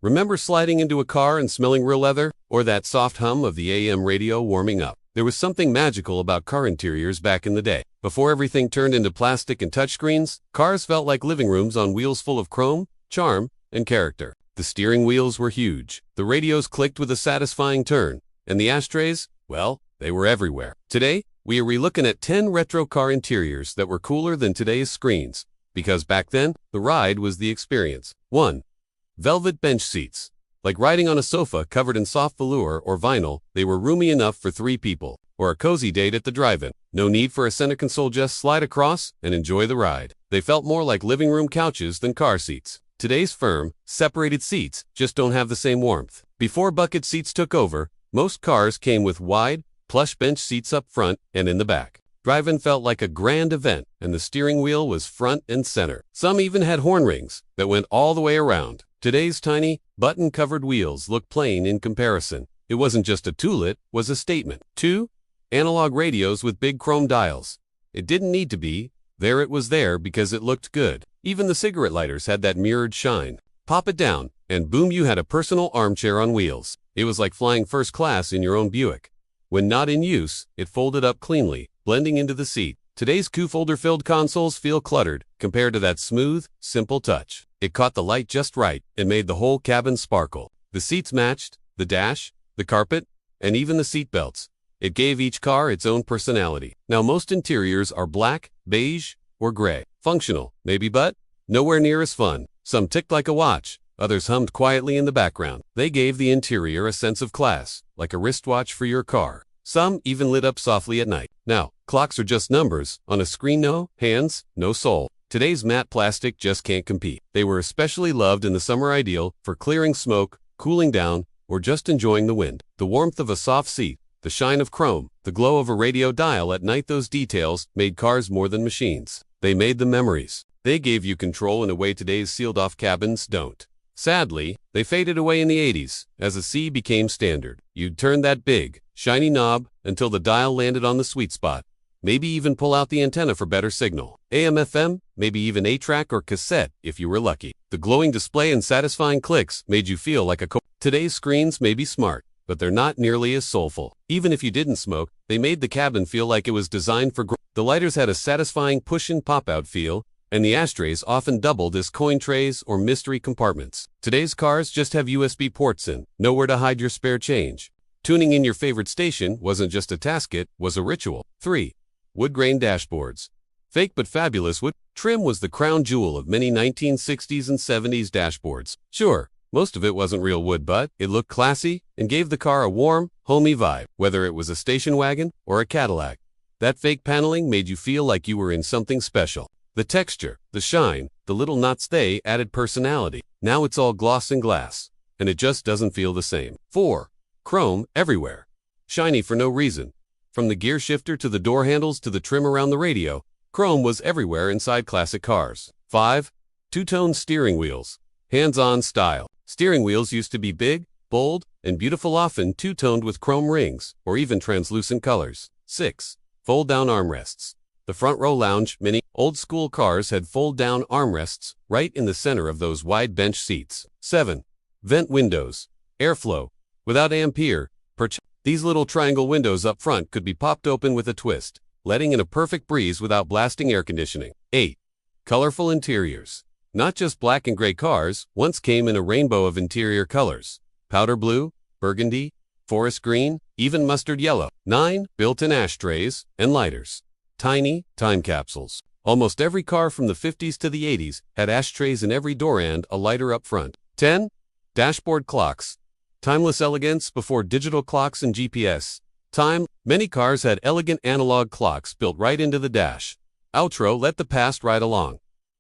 Remember sliding into a car and smelling real leather? Or that soft hum of the AM radio warming up? There was something magical about car interiors back in the day. Before everything turned into plastic and touchscreens, cars felt like living rooms on wheels full of chrome, charm, and character. The steering wheels were huge. The radios clicked with a satisfying turn. And the ashtrays? Well, they were everywhere. Today, we are relooking at 10 retro car interiors that were cooler than today's screens. Because back then, the ride was the experience. 1. Velvet bench seats. Like riding on a sofa covered in soft velour or vinyl, they were roomy enough for 3 people. Or a cozy date at the drive-in. No need for a center console, just slide across and enjoy the ride. They felt more like living room couches than car seats. Today's firm, separated seats just don't have the same warmth. Before bucket seats took over, most cars came with wide, plush bench seats up front and in the back. Drive-in felt like a grand event, and the steering wheel was front and center. Some even had horn rings that went all the way around. Today's tiny, button-covered wheels look plain in comparison. It wasn't just a tool, it was a statement. 2. Analog radios with big chrome dials. It didn't need to be. There it was there because it looked good. Even the cigarette lighters had that mirrored shine. Pop it down, and boom, you had a personal armchair on wheels. It was like flying first class in your own Buick. When not in use, it folded up cleanly, blending into the seat. Today's Q-folder-filled consoles feel cluttered compared to that smooth, simple touch. It caught the light just right and made the whole cabin sparkle. The seats matched, the dash, the carpet, and even the seat belts. It gave each car its own personality. Now most interiors are black, beige, or gray. Functional, maybe, but nowhere near as fun. Some ticked like a watch. Others hummed quietly in the background. They gave the interior a sense of class, like a wristwatch for your car. Some even lit up softly at night. Now, clocks are just numbers. On a screen, no hands, no soul. Today's matte plastic just can't compete. They were especially loved in the summer, ideal for clearing smoke, cooling down, or just enjoying the wind. The warmth of a soft seat, the shine of chrome, the glow of a radio dial at night, those details made cars more than machines. They made them memories. They gave you control in a way today's sealed-off cabins don't. Sadly, they faded away in the 80s as a C became standard. You'd turn that big, shiny knob until the dial landed on the sweet spot. Maybe even pull out the antenna for better signal. AM/FM, maybe even 8-track or cassette if you were lucky. The glowing display and satisfying clicks made you feel like a Today's screens may be smart, but they're not nearly as soulful. Even if you didn't smoke, they made the cabin feel like it was designed for The lighters had a satisfying push-in pop-out feel, and the ashtrays often doubled as coin trays or mystery compartments. Today's cars just have USB ports in, nowhere to hide your spare change. Tuning in your favorite station wasn't just a task, it was a ritual. 3. Woodgrain dashboards. Fake but fabulous wood trim was the crown jewel of many 1960s and 70s dashboards. Sure, most of it wasn't real wood, but it looked classy and gave the car a warm, homey vibe, whether it was a station wagon or a Cadillac. That fake paneling made you feel like you were in something special. The texture, the shine, the little knots, they added personality. Now it's all gloss and glass, and it just doesn't feel the same. 4. Chrome everywhere. Shiny for no reason. From the gear shifter to the door handles to the trim around the radio, chrome was everywhere inside classic cars. 5. Two-tone steering wheels. Hands-on style. Steering wheels used to be big, bold, and beautiful, often two-toned with chrome rings, or even translucent colors. 6. Fold-down armrests. The front row lounge, many old-school cars had fold-down armrests right in the center of those wide bench seats. 7. Vent windows. Airflow. Without ampere, these little triangle windows up front could be popped open with a twist, letting in a perfect breeze without blasting air conditioning. 8. Colorful interiors. Not just black and gray cars once came in a rainbow of interior colors. Powder blue, burgundy, forest green, even mustard yellow. 9. Built-in ashtrays and lighters. Tiny time capsules. Almost every car from the 50s to the 80s had ashtrays in every door and a lighter up front. 10. Dashboard clocks. Timeless elegance before digital clocks and GPS. Many cars had elegant analog clocks built right into the dash. Outro, let the past ride along.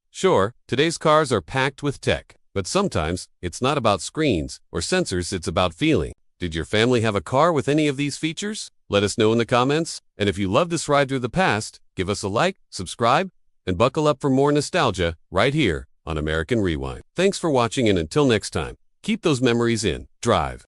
Sure, today's cars are packed with tech, but sometimes it's not about screens or sensors, it's about feeling. Did your family have a car with any of these features? Let us know in the comments. And if you love this ride through the past, give us a like, subscribe, and buckle up for more nostalgia right here on American Rewind. Thanks for watching, and until next time, keep those memories in drive.